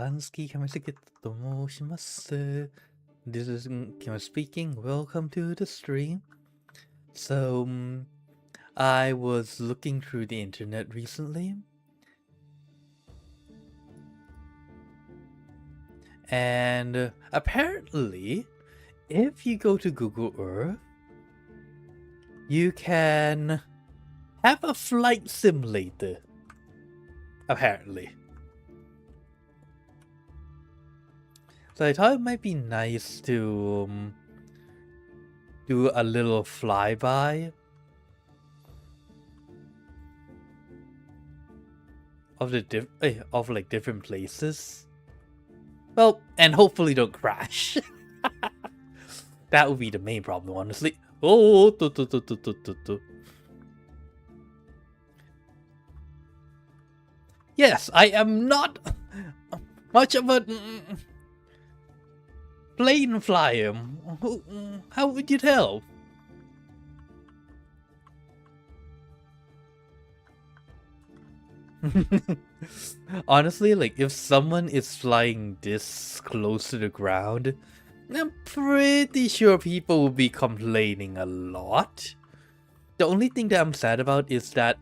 Kanski Kamiseketo moshimasu. This is Kima speaking. Welcome to the stream. So, I was looking through the internet recently, and apparently, if you go to Google Earth, you can have a flight simulator. Apparently. So I thought it might be nice to do a little flyby of the different places. Well, and hopefully don't crash. That would be the main problem, honestly. Oh, yes, I am not much of a plane flyer. How would you tell? Honestly, like, if someone is flying this close to the ground, I'm pretty sure people will be complaining a lot. The only thing that I'm sad about is that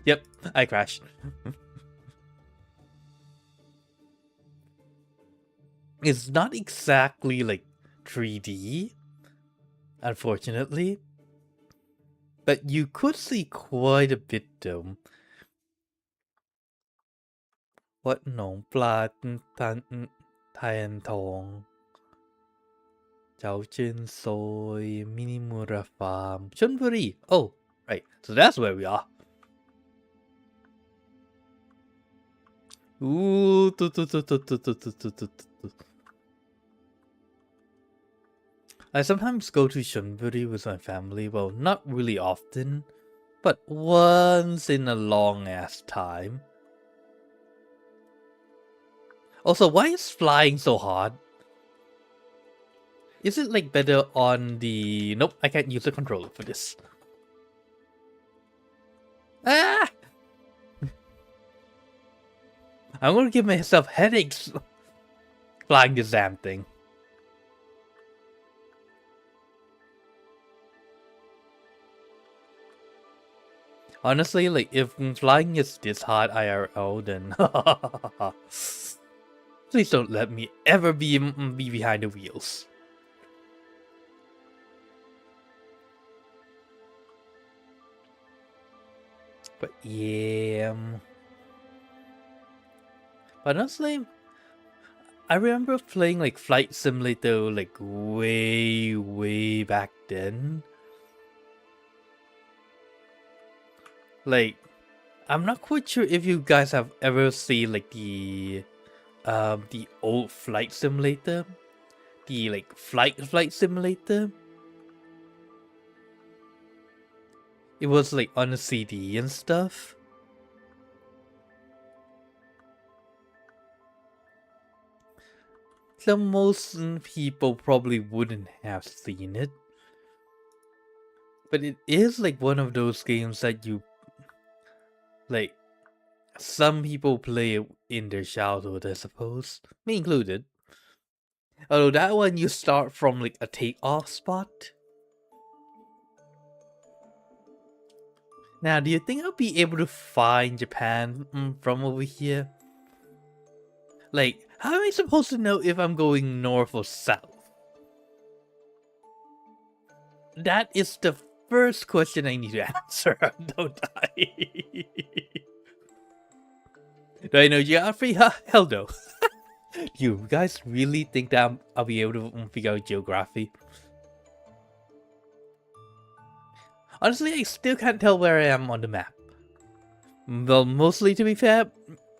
yep, I crashed. It's not exactly like 3D, unfortunately, but you could see quite a bit though. What no Tan Tang Jiaojin Soy Minimura Farm Chunburi. Oh, right, so that's where we are. Ooh, I sometimes go to Shunburi with my family. Well, not really often, but once in a long ass time. Also, why is flying so hard? Is it like better on the... Nope, I can't use the controller for this. Ah! I'm gonna give myself headaches flying this damn thing. Honestly, like, if flying is this hard IRL, then please don't let me ever be behind the wheels. But yeah, but honestly, I remember playing like Flight Simulator like way back then. Like, I'm not quite sure if you guys have ever seen like the old Flight Simulator, the like Flight Simulator. It was like on a CD and stuff. So most people probably wouldn't have seen it. But it is like one of those games that you like some people play in their childhood, I suppose. Me included. Although that one you start from like a takeoff spot. Now, do you think I'll be able to find Japan from over here? Like, how am I supposed to know if I'm going north or south? That is the first question I need to answer, don't I? Do I know geography? Hell no. Do you guys really think that I'll be able to figure out geography? Honestly, I still can't tell where I am on the map. Well, mostly to be fair,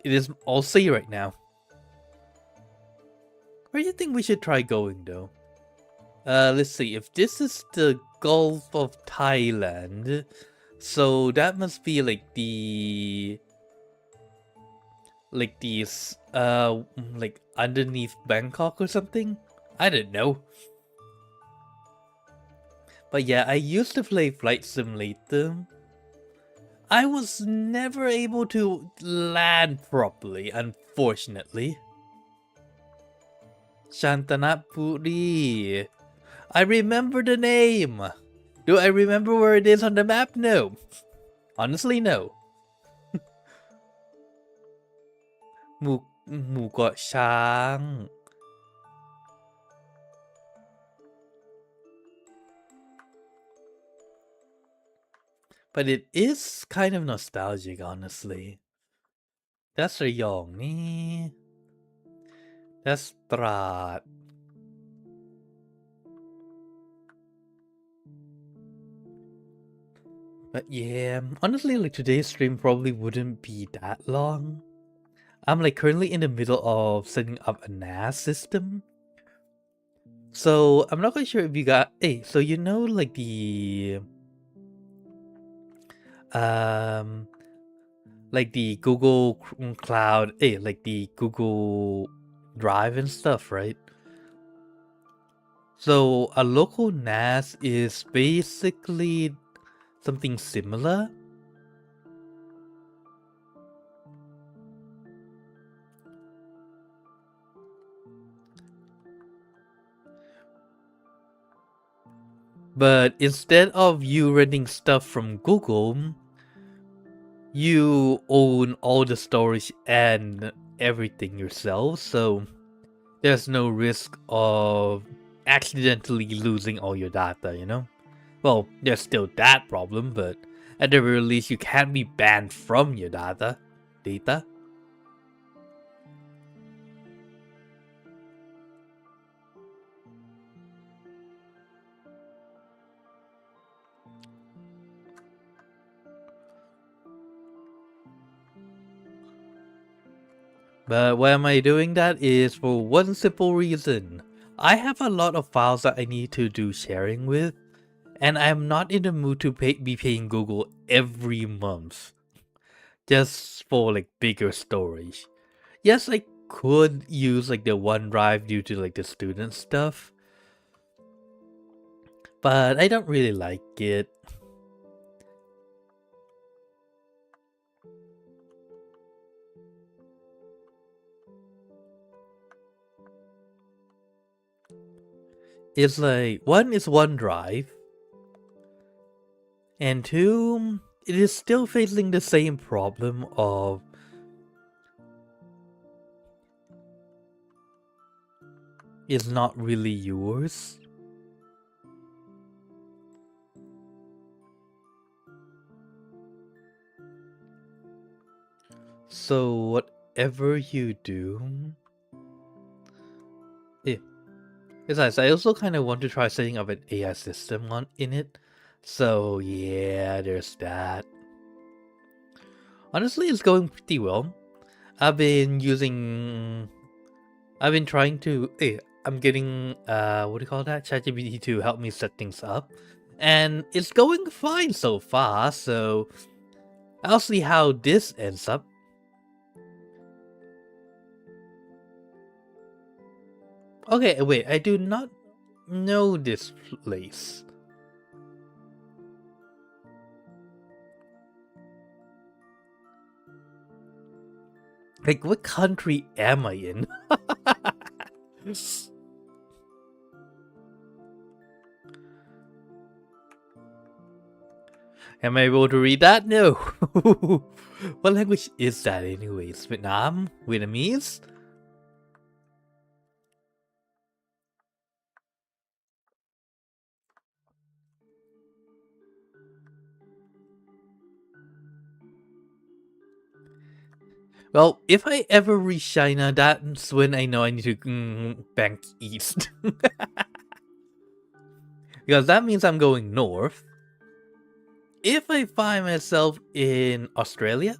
it is all sea right now. Where do you think we should try going though? Let's see, if this is the Gulf of Thailand, so that must be like the... like these, like underneath Bangkok or something? I don't know. But yeah, I used to play Flight Simulator. I was never able to land properly, unfortunately. Chantanapuri. I remember the name. Do I remember where it is on the map? No. Honestly, no. หมู่เกาะช้าง But it is kind of nostalgic, honestly. That's ระยองนี่ That's ตราด But yeah, honestly, like today's stream probably wouldn't be that long. I'm like currently in the middle of setting up a NAS system. So I'm not quite sure if you got, hey, so you know like the Google Cloud, like the Google Drive and stuff, right? So a local NAS is basically something similar. But instead of you renting stuff from Google, you own all the storage and everything yourself, so there's no risk of accidentally losing all your data, you know? Well, there's still that problem, but at the very least you can't be banned from your data. But why am I doing that is for one simple reason. I have a lot of files that I need to do sharing with, and I'm not in the mood to be paying Google every month just for like bigger storage. Yes, I could use like the OneDrive due to like the student stuff, but I don't really like it. It's like, one is OneDrive, and two, it is still facing the same problem of it's not really yours. So whatever you do, besides, I also kind of want to try setting up an AI system in it. So yeah, there's that. Honestly, it's going pretty well. I've been trying to, I'm getting, what do you call that? ChatGPT to help me set things up. And it's going fine so far, so I'll see how this ends up. Okay, wait, I do not know this place. Like, what country am I in? Am I able to read that? No. What language is that anyways? Vietnam? Vietnamese? Well, if I ever reach China, that's when I know I need to bank east. Because that means I'm going north. If I find myself in Australia,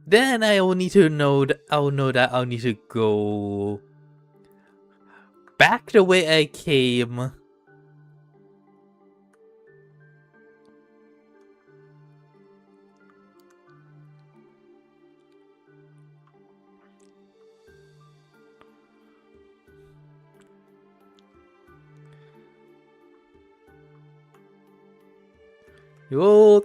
then I will need to know that I'll need to go back the way I came. Yo,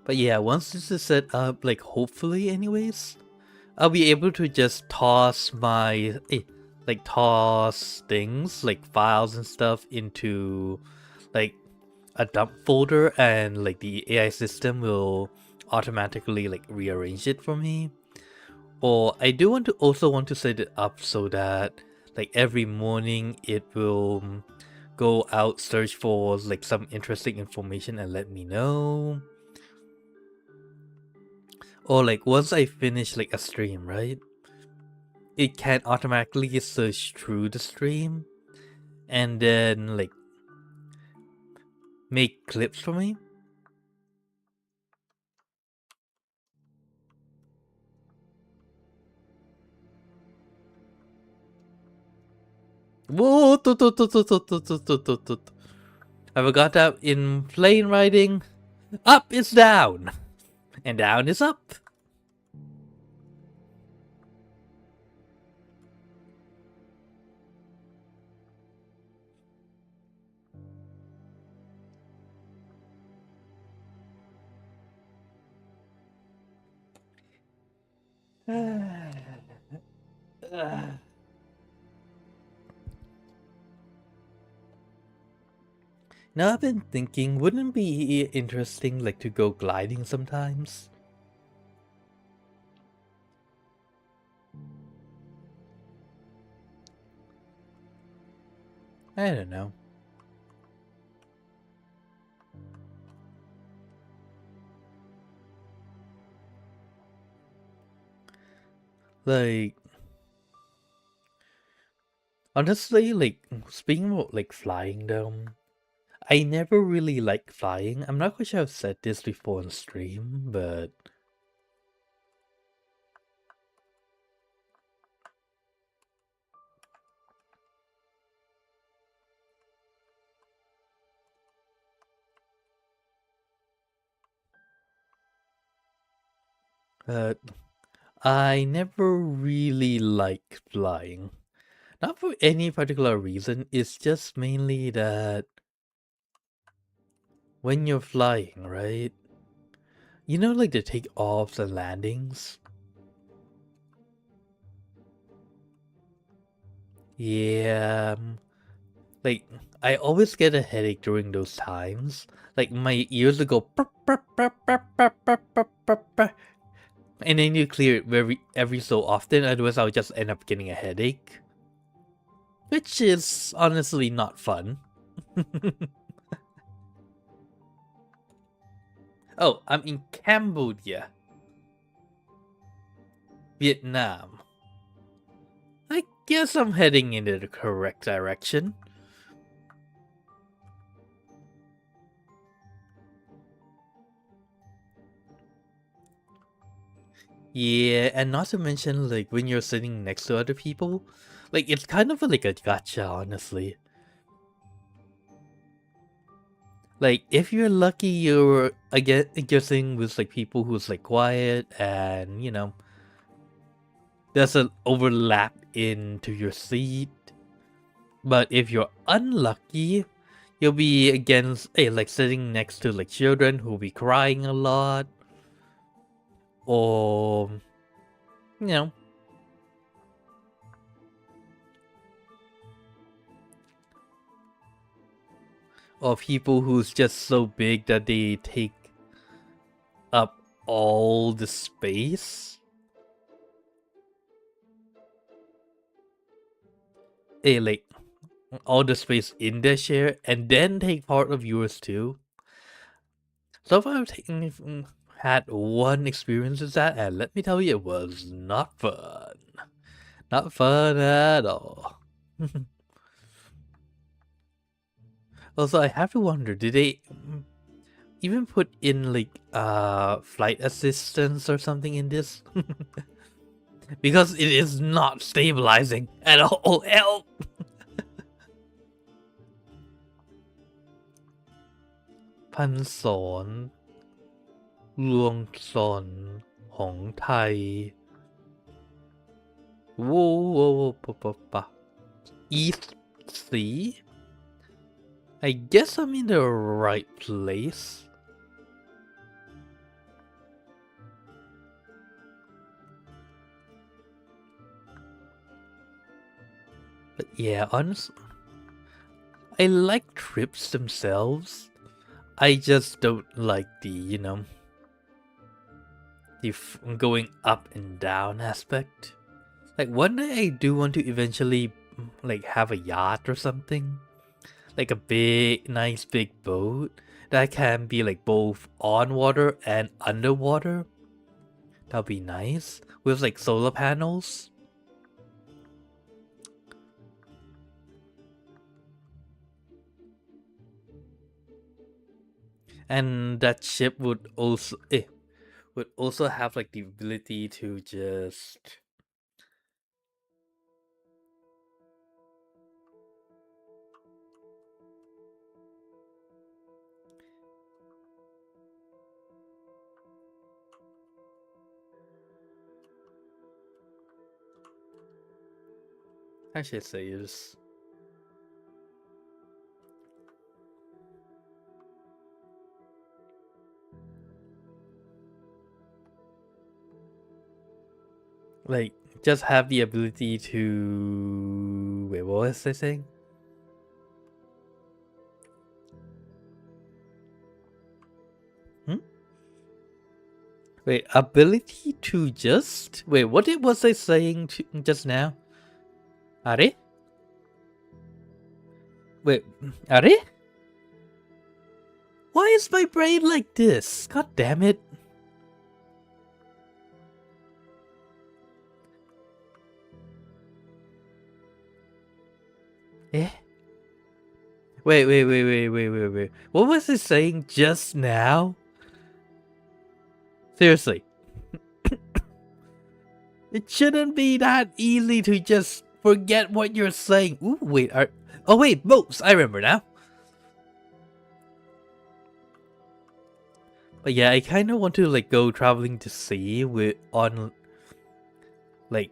But yeah, once this is set up, like hopefully anyways, I'll be able to just toss my, like toss things, like files and stuff into like a dump folder, and like the AI system will automatically like rearrange it for me. Or I do also want to set it up so that like every morning it will go out, search for like some interesting information and let me know. Or like once I finish like a stream, right? It can automatically search through the stream and then like make clips for me. Whoa! I forgot that in plane riding, up is down, and down is up. Now I've been thinking, wouldn't it be interesting like to go gliding sometimes? I don't know. Like, honestly, like, speaking about like flying though, I never really liked flying. I'm not quite sure I've said this before on stream, but I never really liked flying. Not for any particular reason, it's just mainly that when you're flying, right? You know, like the takeoffs and landings? Yeah, like, I always get a headache during those times. Like, my ears will go "Burp, burp, burp, burp, burp, burp, burp, burp, burp," and then you clear it every so often, otherwise I'll just end up getting a headache. Which is honestly not fun. Oh, I'm in Cambodia. Vietnam. I guess I'm heading in the correct direction. Yeah, and not to mention, like, when you're sitting next to other people, like, it's kind of like a gotcha, honestly. Like, if you're lucky, you're sitting with, like, people who's, like, quiet and, you know, there's an overlap into your seat. But if you're unlucky, you'll be like, sitting next to, like, children who'll be crying a lot. Or, you know, or people who's just so big that they take up all the space. Like, all the space in their chair and then take part of yours too. So far I've had one experience with that, and let me tell you, it was not fun. Not fun at all. Also, I have to wonder, did they even put in like flight assistance or something in this? Because it is not stabilizing at all. Help! พันสอนลวงสอนของไทย East Sea? I guess I'm in the right place. But yeah, honestly, I like trips themselves. I just don't like the, the going up and down aspect. Like one day I do want to eventually like have a yacht or something. Like a nice big boat that can be like both on water and underwater. That'd be nice. With like solar panels. And that ship would also have like the ability to just how should I say this? Like just have the ability to wait, what was I saying? Wait, ability to just wait, what was I saying just now? Are? Wait, are? Why is my brain like this? God damn it. Eh? Wait. What was I saying just now? Seriously. It shouldn't be that easy to just forget what you're saying. Ooh, wait, oh wait, boats, I remember now. But yeah, I kind of want to like go traveling to sea on like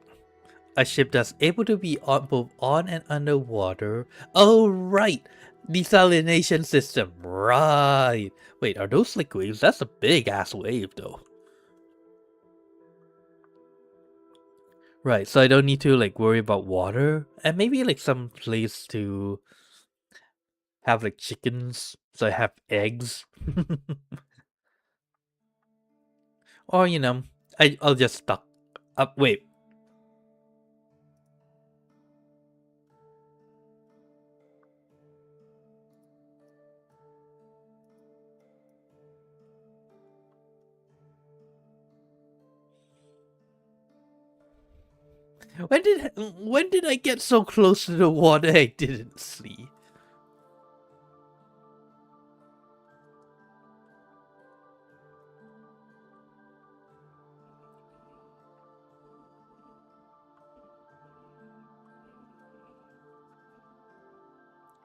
a ship that's able to be on both on and underwater. Oh right, desalination system. Right. Wait, are those like waves? That's a big ass wave though. Right, so I don't need to like worry about water and maybe like some place to have like chickens. So I have eggs. Or I'll just stock up. Wait. When did I get so close to the water I didn't see?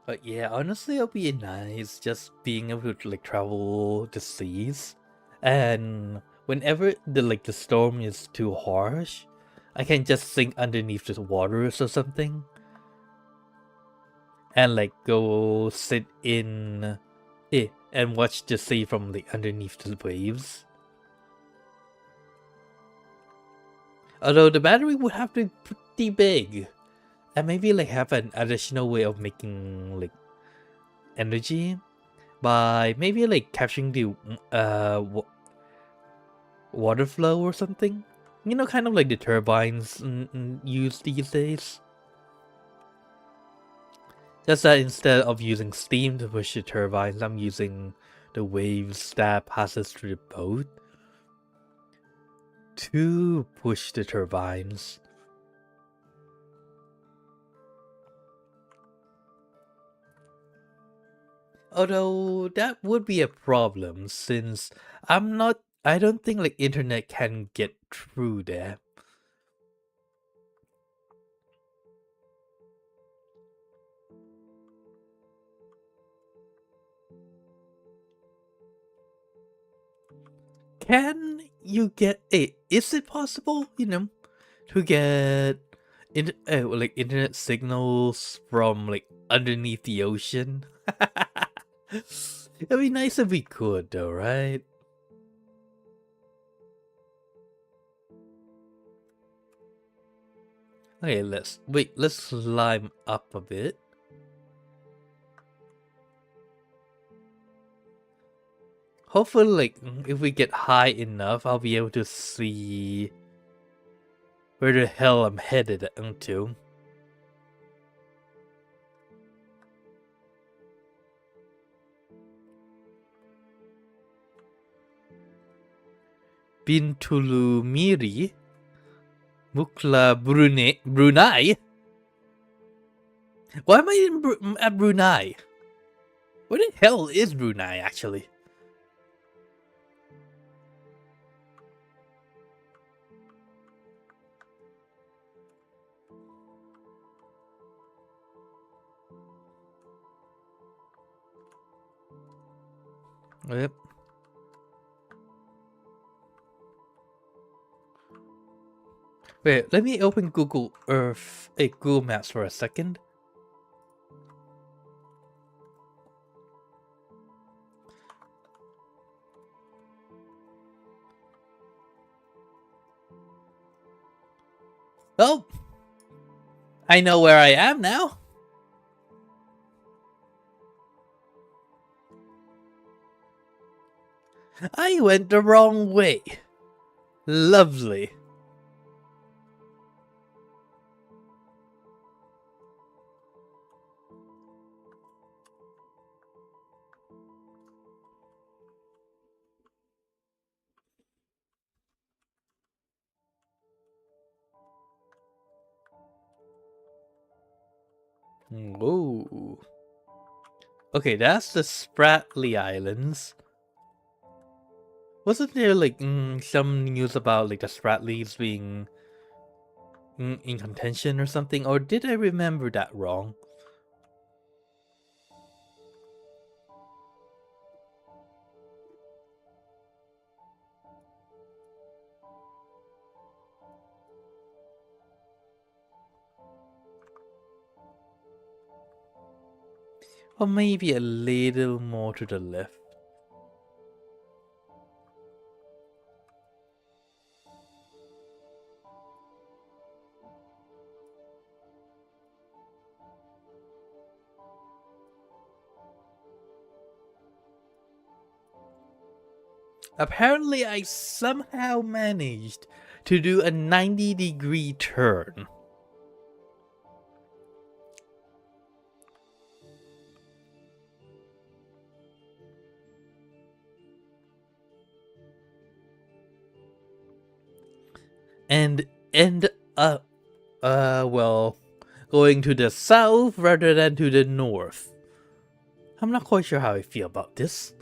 But yeah, honestly, it'll be nice just being able to like travel the seas, and whenever the storm is too harsh, I can just sink underneath the waters or something, and like go sit in it and watch the sea from like underneath the waves. Although the battery would have to be pretty big, and maybe like have an additional way of making like energy by maybe like capturing the water flow or something. Kind of like the turbines used these days. Just that instead of using steam to push the turbines, I'm using the waves that passes through the boat to push the turbines. Although that would be a problem since I don't think like internet can get through there. Can you get is it possible, to get like internet signals from like underneath the ocean. It'd be nice if we could, though, right? Okay, let's climb up a bit. Hopefully, like, if we get high enough, I'll be able to see where the hell I'm headed into. Bintulu Miri, Mukla Brunei. Why am I at Brunei? Where the hell is Brunei, actually? Yep. Wait, let me open Google Earth, Google Maps for a second. Oh, I know where I am now. I went the wrong way. Lovely. Whoa. Okay, that's the Spratly Islands. Wasn't there like some news about like the Spratlys being in contention or something? Or did I remember that wrong? Or maybe a little more to the left. Apparently, I somehow managed to do a 90-degree turn. And end up, well, going to the south rather than to the north. I'm not quite sure how I feel about this.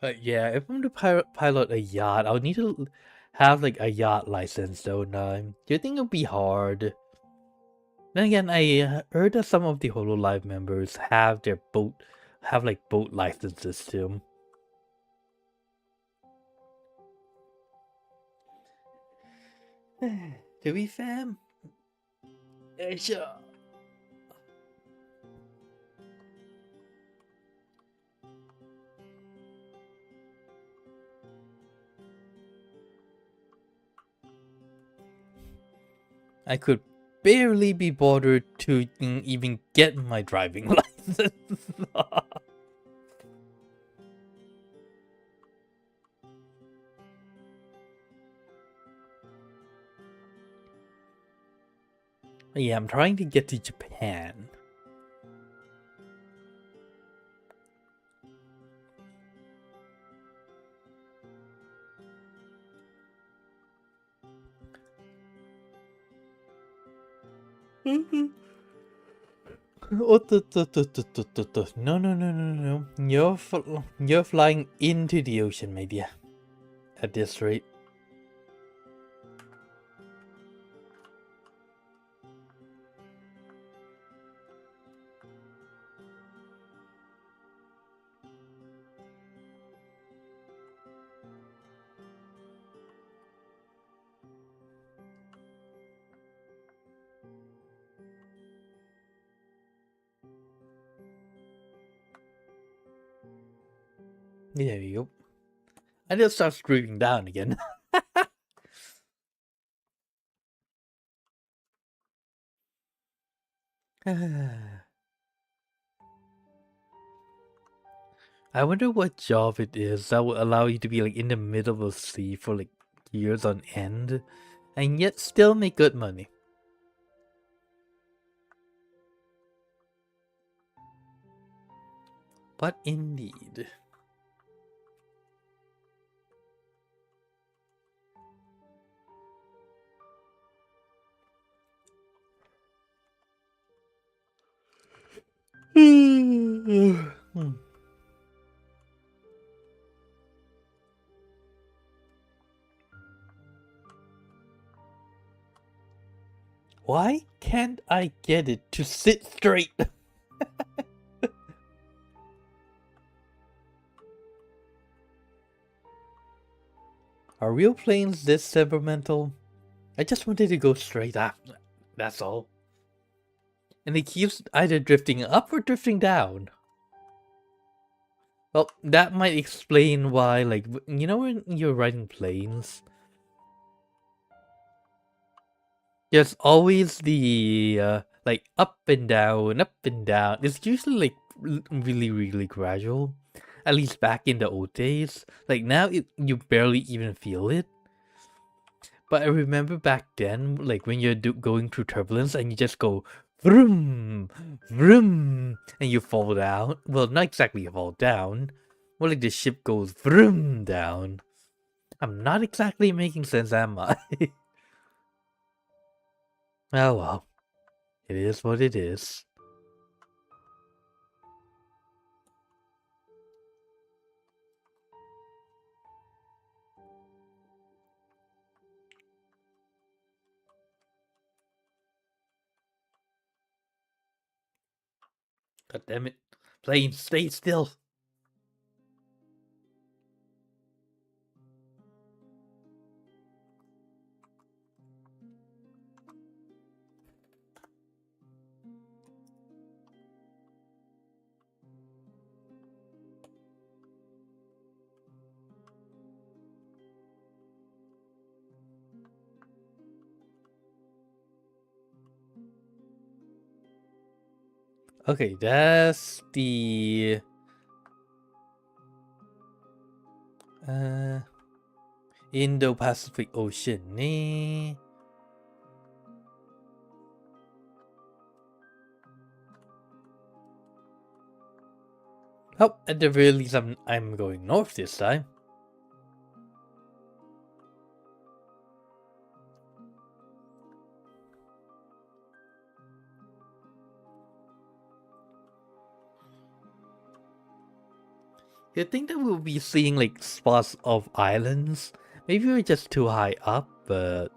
But yeah, if I'm to pilot a yacht, I'll need to have like a yacht license, don't I? Do you think it'll be hard? Then again, I heard that some of the HoloLive members have their boat licenses too. Do we, fam? Sure. I could barely be bothered to even get my driving license. Yeah, I'm trying to get to Japan. No. You're flying into the ocean, my dear. At this rate. There you go. And it'll start screaming down again. I wonder what job it is that will allow you to be like in the middle of the sea for like years on end and yet still make good money. But indeed. Why can't I get it to sit straight? Are real planes this temperamental? I just wanted to go straight up. That's all. And it keeps either drifting up or drifting down. Well, that might explain why, like, you know when you're riding planes? There's always the, like, up and down, up and down. It's usually, like, really, really gradual. At least back in the old days. Like, now you barely even feel it. But I remember back then, like, when you're going through turbulence and you just go, vroom, vroom, and you fall down. Well, not exactly fall down. More like the ship goes vroom down. I'm not exactly making sense, am I? Oh well. It is what it is. God damn it. Plane, stay still. Okay, that's the Indo-Pacific Ocean. Oh, at the very least, I'm going north this time. You'd think that we'll be seeing like spots of islands. Maybe we're just too high up, but...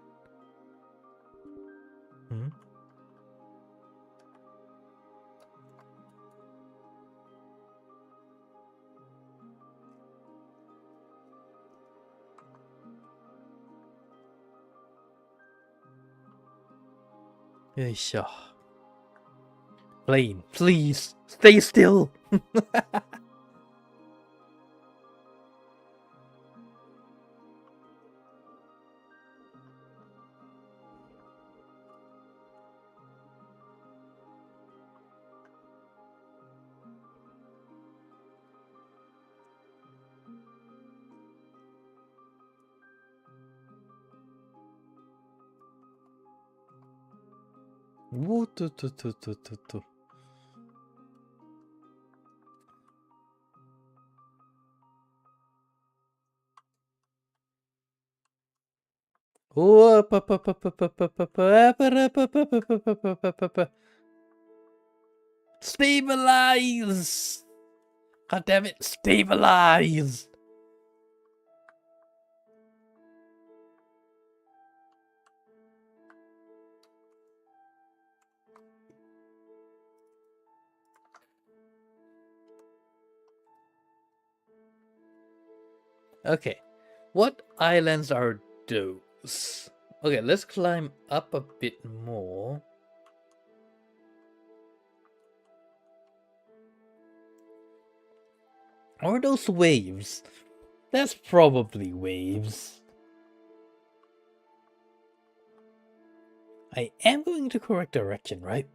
Sure. Plane, please, stay still! Stabilize! God damn it, stabilize! Okay, what islands are those? Okay, let's climb up a bit more. Or those waves? That's probably waves. I am going to correct direction, right?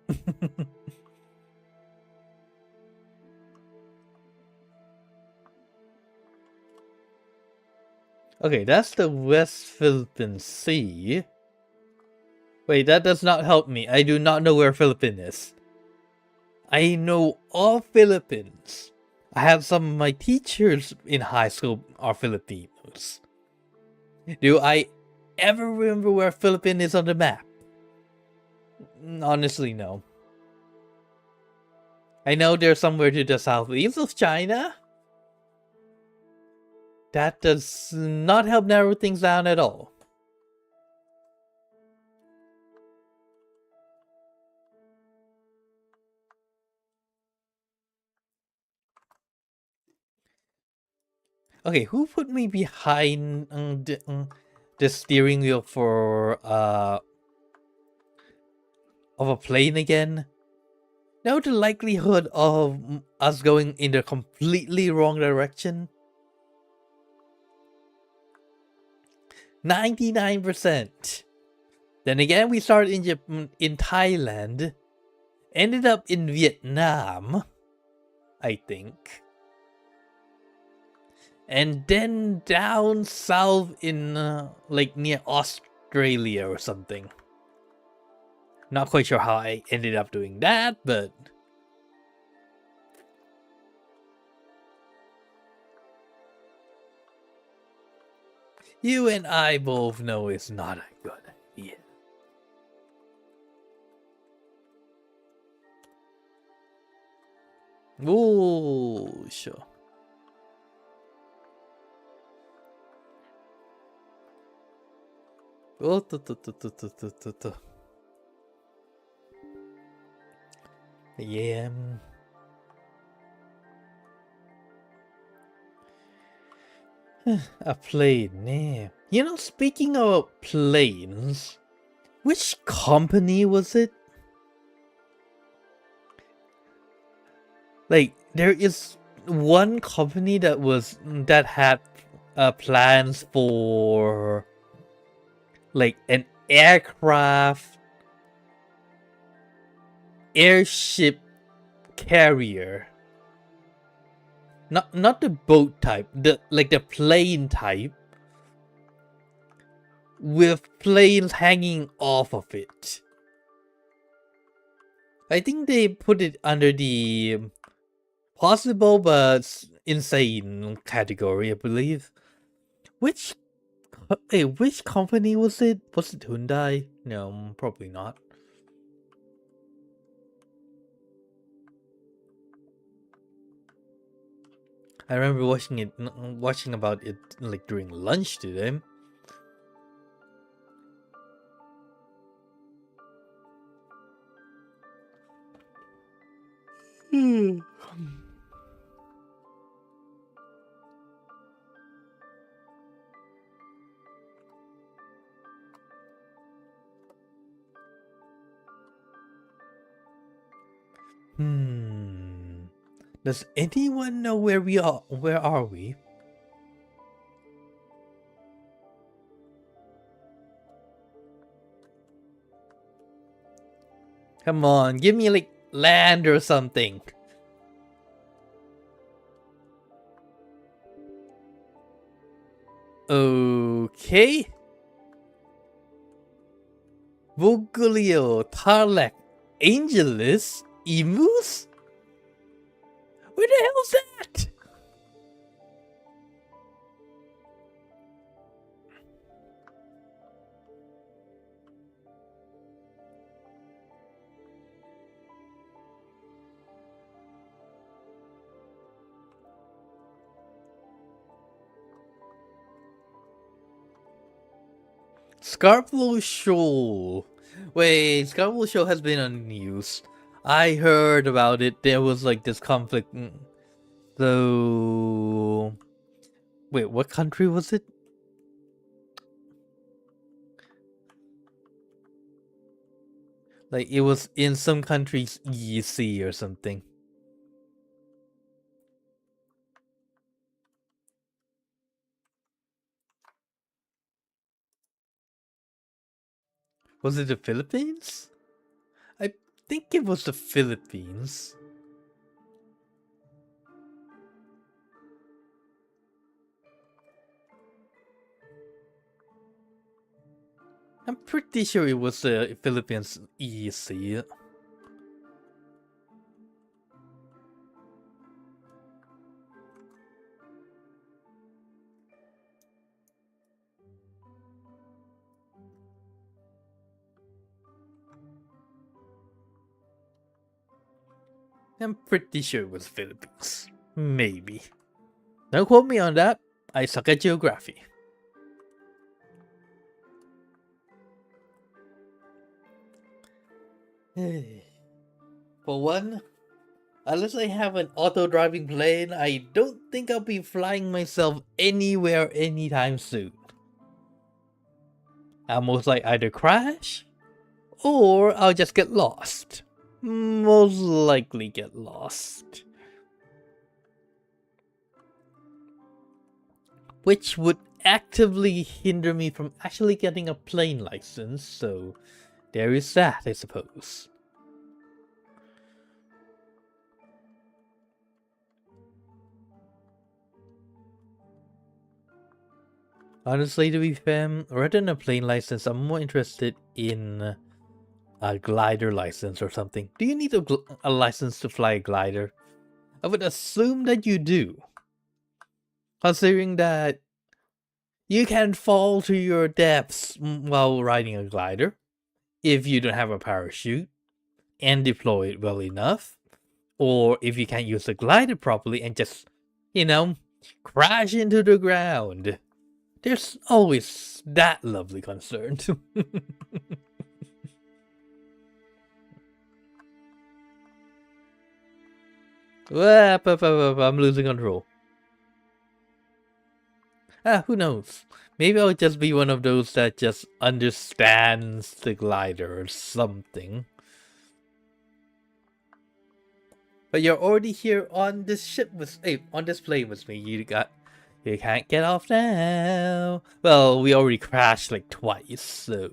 Okay, that's the West Philippine Sea. Wait, that does not help me. I do not know where Philippines is. I know all Philippines. I have some of my teachers in high school are Filipinos. Do I ever remember where Philippines is on the map? Honestly, no. I know they're somewhere to the southeast of China. That does not help narrow things down at all. Okay, who put me behind the steering wheel for of a plane again? Now the likelihood of us going in the completely wrong direction? 99%. Then again, we started in Thailand, ended up in Vietnam, I think. And then down south in like near Australia or something. Not quite sure how I ended up doing that, but you and I both know it's not a good idea. Oh, sure. Oh, yeah. A plane, yeah. You know, speaking of planes, which company was it? Like, there is one company that had plans for like an airship carrier. Not the boat type, the plane type with planes hanging off of it. I think they put it under the possible but insane category, I believe. Which company was it? Was it Hyundai? No, probably not. I remember watching about it like during lunch today. Does anyone know where we are? Where are we? Come on, give me like land or something. Okay. Bugulio, Tarlac, Angelus, Emus? Where the hell's that? Scarborough Shoal. Wait, Scarborough Shoal has been on the news. I heard about it. There was like this conflict. So, wait, what country was it? Like, it was in some country's EC or something. Was it the Philippines? I think it was the Philippines. I'm pretty sure it was the Philippines EC. I'm pretty sure it was Philippines. Maybe. Don't quote me on that. I suck at geography. For one, unless I have an auto-driving plane, I don't think I'll be flying myself anywhere anytime soon. I'll most likely either crash, or I'll just get lost. Most likely get lost. Which would actively hinder me from actually getting a plane license, so there is that, I suppose. Honestly, to be fair, rather than a plane license, I'm more interested in a glider license or something. Do you need a license to fly a glider? I would assume that you do. Considering that you can fall to your deaths while riding a glider if you don't have a parachute and deploy it well enough, or if you can't use the glider properly and just, crash into the ground. There's always that lovely concern. I'm losing control. Who knows? Maybe I'll just be one of those that just understands the glider or something. But you're already here on this ship with on this plane with me. You can't get off now. Well, we already crashed like twice, so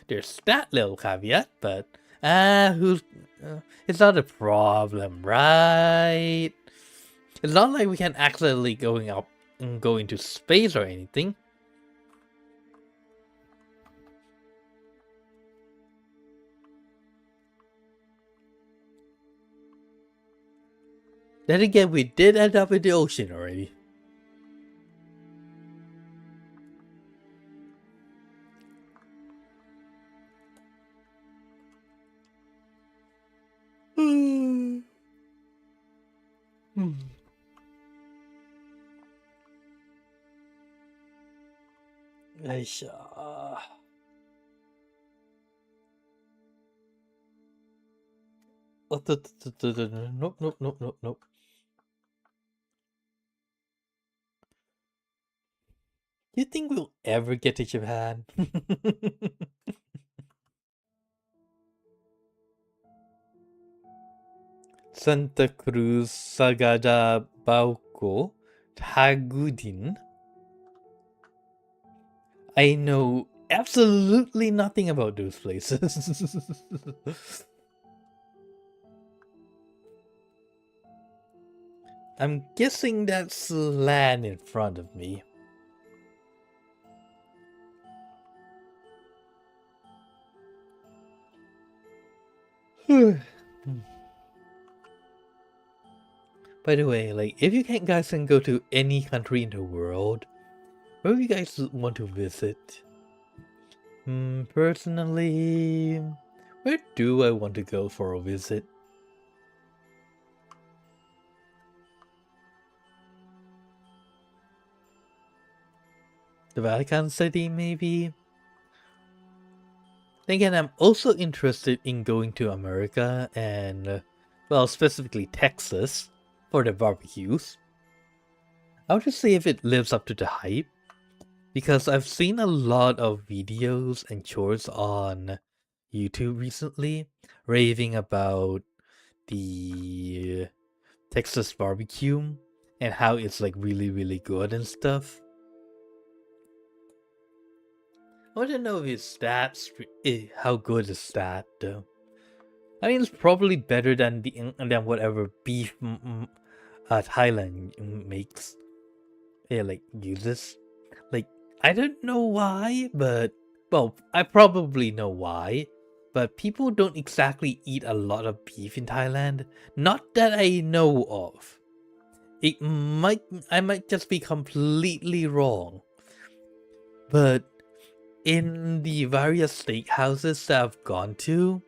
there's that little caveat, but it's not a problem, right? It's not like we can accidentally go into space or anything. Then again, we did end up in the ocean already. Nope. You think we'll ever get to Japan? Santa Cruz, Sagada, Bauco, Tagudin. I know absolutely nothing about those places. I'm guessing that's land in front of me. By the way, if you guys can go to any country in the world, where do you guys want to visit? Personally, where do I want to go for a visit? The Vatican City, maybe? Then again, I'm also interested in going to America and, well, specifically Texas for the barbecues. I'll just see if it lives up to the hype, because I've seen a lot of videos and shorts on YouTube recently raving about the Texas barbecue and how it's really, really good and stuff. I want to know if his stats, how good is that though? I mean, it's probably better than than whatever beef Thailand makes. Yeah, like uses. Like I don't know why, but well, I probably know why. But people don't exactly eat a lot of beef in Thailand. Not that I know of. I might just be completely wrong. But in the various steakhouses that I've gone to,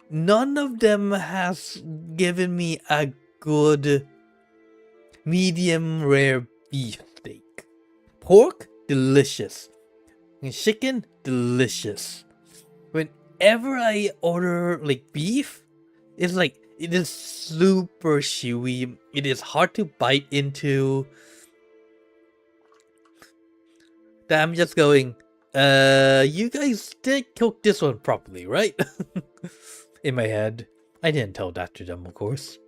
none of them has given me a good medium rare beef steak. Pork, delicious. Chicken, delicious. Whenever I order like beef, it's like it is super chewy. It is hard to bite into. That I'm just going, you guys did cook this one properly, right? In my head. I didn't tell that to them, of course.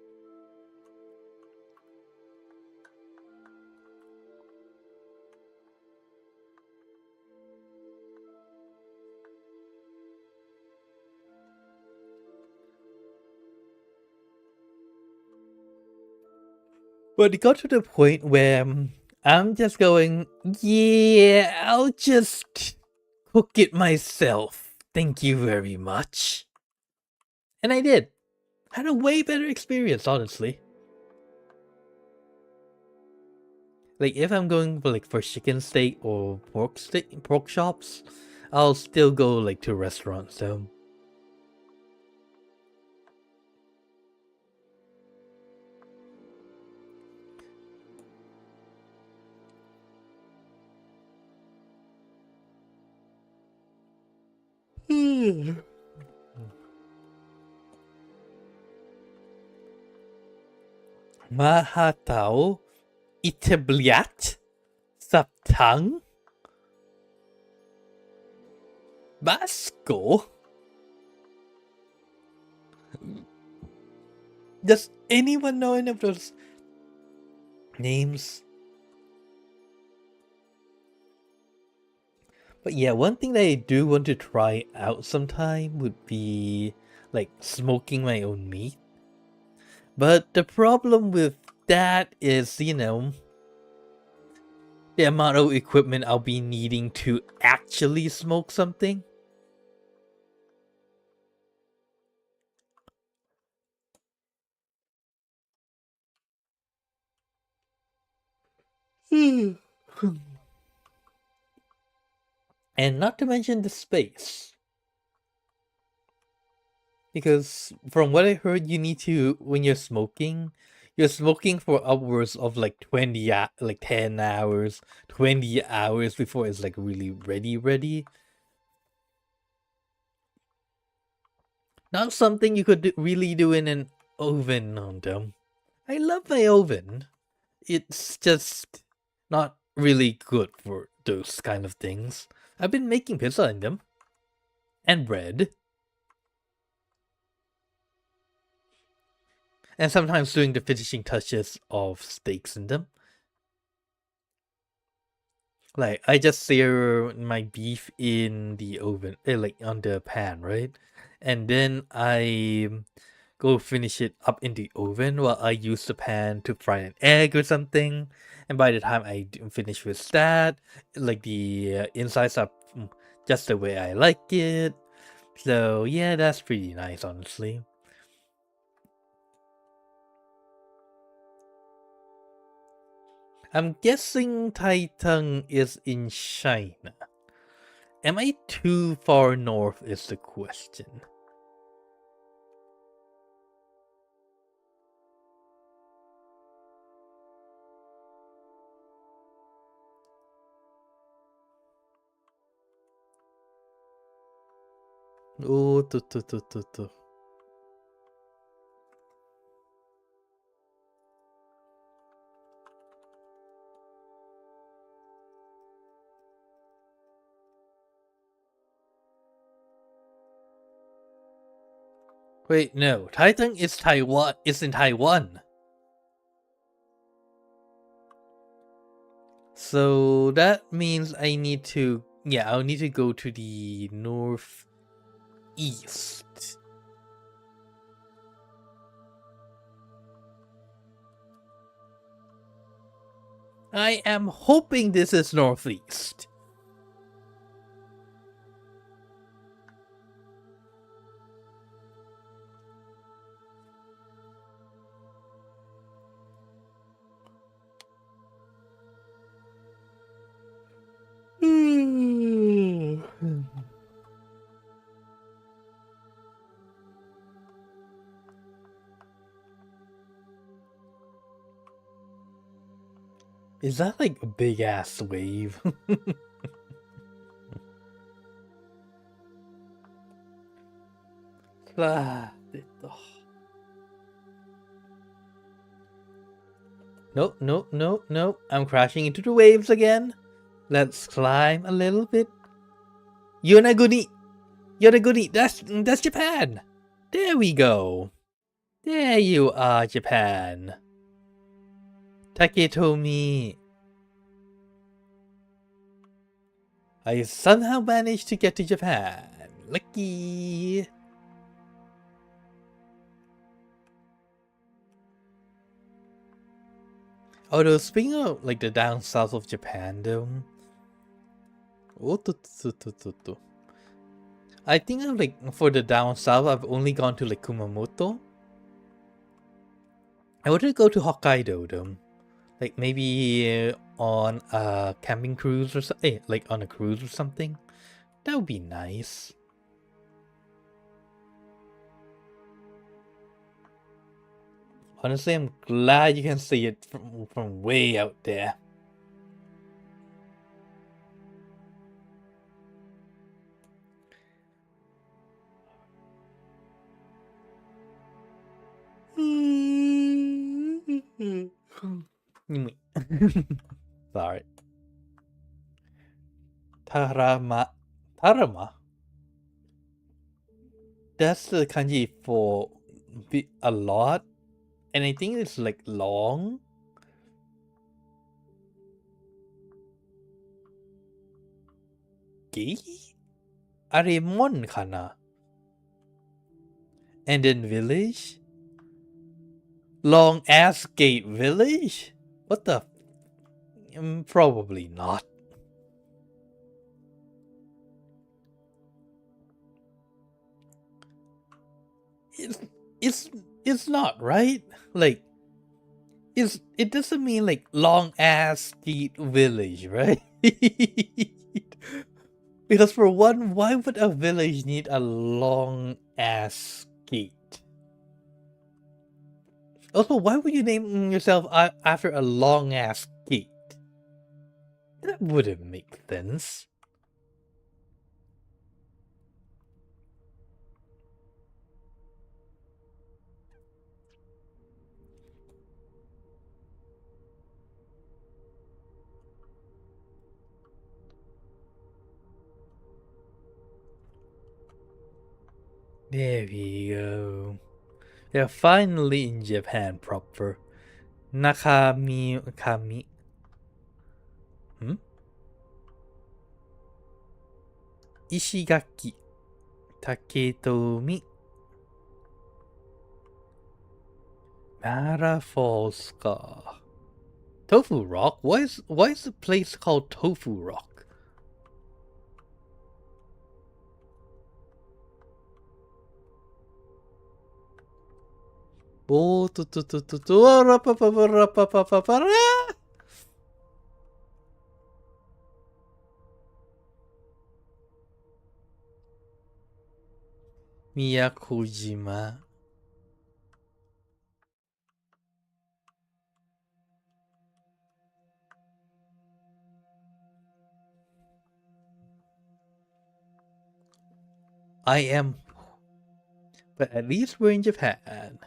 But it got to the point where I'm just going, yeah, I'll just cook it myself. Thank you very much. And I did. Had a way better experience, honestly. Like if I'm going for chicken steak or pork chops, I'll still go like to restaurants though. Mahatao Itabliat Saptang Basco. Does anyone know any of those names? But yeah, one thing that I do want to try out sometime would be like smoking my own meat. But the problem with that is, the amount of equipment I'll be needing to actually smoke something. And not to mention the space. Because from what I heard, you need to, when you're smoking for upwards of like 10 hours, 20 hours before it's like really ready. Not something you could really do in an oven on them. I love my oven. It's just not really good for those kind of things. I've been making pizza in them. And bread. And sometimes doing the finishing touches of steaks in them. Like, I just sear my beef in the oven, like on the pan, right? And then I go finish it up in the oven while I use the pan to fry an egg or something. And by the time I finish with that, like the insides are just the way I like it. So yeah, that's pretty nice, honestly. I'm guessing Taitung is in China. Am I too far north is the question. Oh, Wait, no. Taitung is Taiwan. Is in Taiwan. So that means I need to, yeah, I'll need to go to the northeast. I am hoping this is northeast. Is that like a big ass wave? No, no, no, no. I'm crashing into the waves again. Let's climb a little bit. Yonaguni! Yonaguni! That's Japan! There we go. There you are, Japan. Taketomi. I somehow managed to get to Japan. Lucky. Although speaking of like the down south of Japan though. I think of like for the down south I've only gone to like Kumamoto. I want to go to Hokkaido though. Like maybe on a camping cruise or something, like on a cruise or something. That would be nice. Honestly, I'm glad you can see it from way out there. Sorry. Tarama. That's the kanji for a lot. And I think it's like long. Gi? Aremon kana? And then village? Long ass gate village? What the? Probably not. It's not, right? Like, it doesn't mean like long ass gate village, right? Because for one, why would a village need a long ass gate? Also, why would you name yourself after a long ass gate? That wouldn't make sense. There we go. They're finally in Japan proper. Kami. Ishigaki. Taketomi. Nara Falls ka. Tofu Rock? Why is the place called Tofu Rock? Oh, Miyakojima. I am. But at least we're in Japan.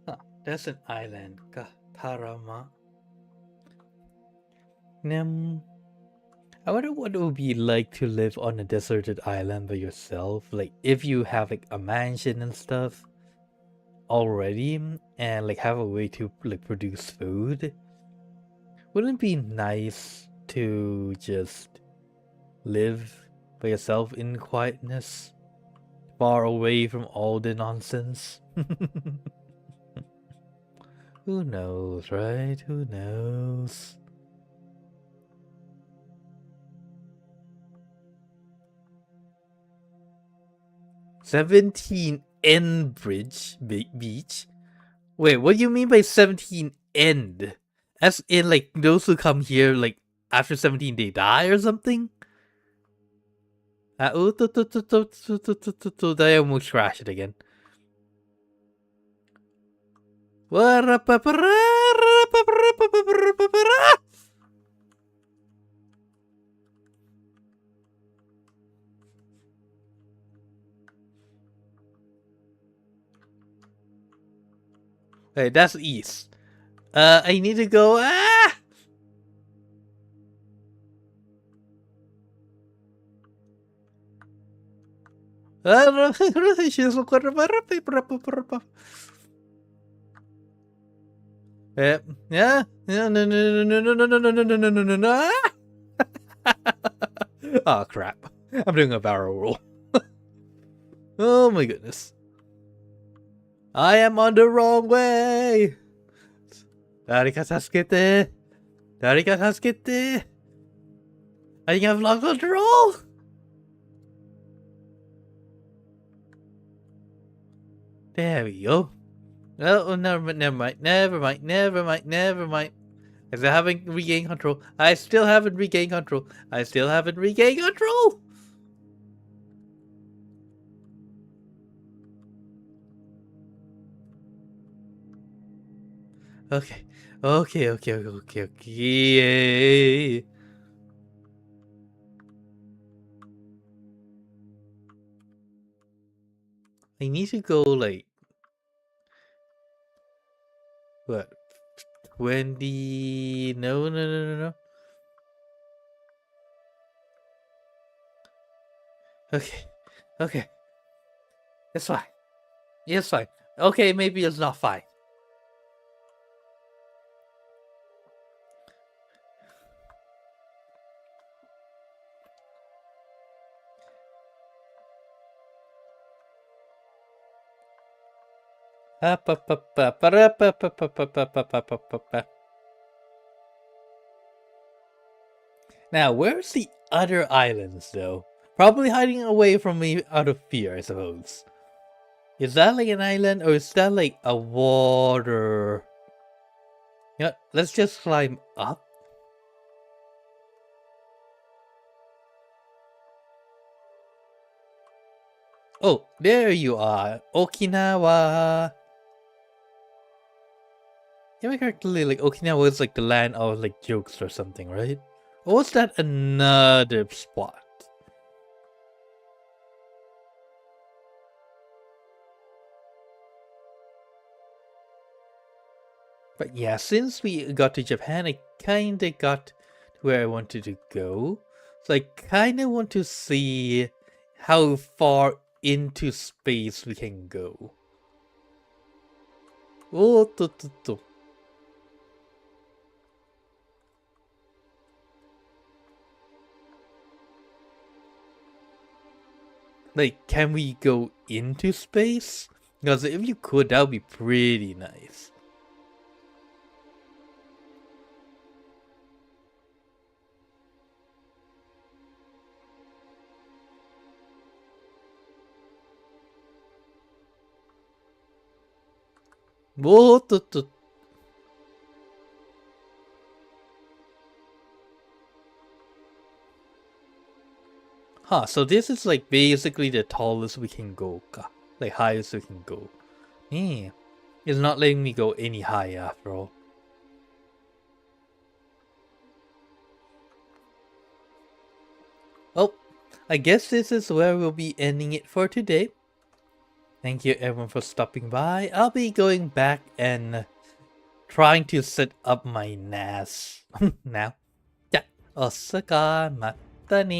Huh, that's an island. Tarama. I wonder what it would be like to live on a deserted island by yourself. Like, if you have like a mansion and stuff already, and like have a way to like produce food. Wouldn't it be nice to just live by yourself in quietness, far away from all the nonsense? Who knows, right? Who knows? "17 End Bridge Beach." Wait, what do you mean by 17 end? As in, like, those who come here, like, after 17 they die or something? I almost crashed it again. Hey, that's east. I need to go. Ah! Yeah. No. Oh crap! I'm doing a barrel roll. Oh my goodness! I am on the wrong way. 誰か助けて。誰か助けて。I think I've lost control. There we go. Oh, never mind. I still haven't regained control. I still haven't regained control. Okay. I need to go like what? 20? No. Okay. It's fine. Okay, maybe it's not fine. Now, where's the other islands, though? Probably hiding away from me out of fear, I suppose. Is that like an island, or is that like a water? You know, let's just climb up. Oh, there you are, Okinawa. If I correctly, like Okinawa is like the land of like jokes or something, right? Or was that another spot? But yeah, since we got to Japan, I kinda got to where I wanted to go. So I kinda want to see how far into space we can go. Oh, Like, can we go into space? Because if you could, that would be pretty nice. Huh, so this is like basically the tallest we can go, like highest we can go. Yeah, it's not letting me go any higher after all. Oh, I guess this is where we'll be ending it for today. Thank you everyone for stopping by. I'll be going back and trying to set up my NAS now. Yeah, おっさかまったね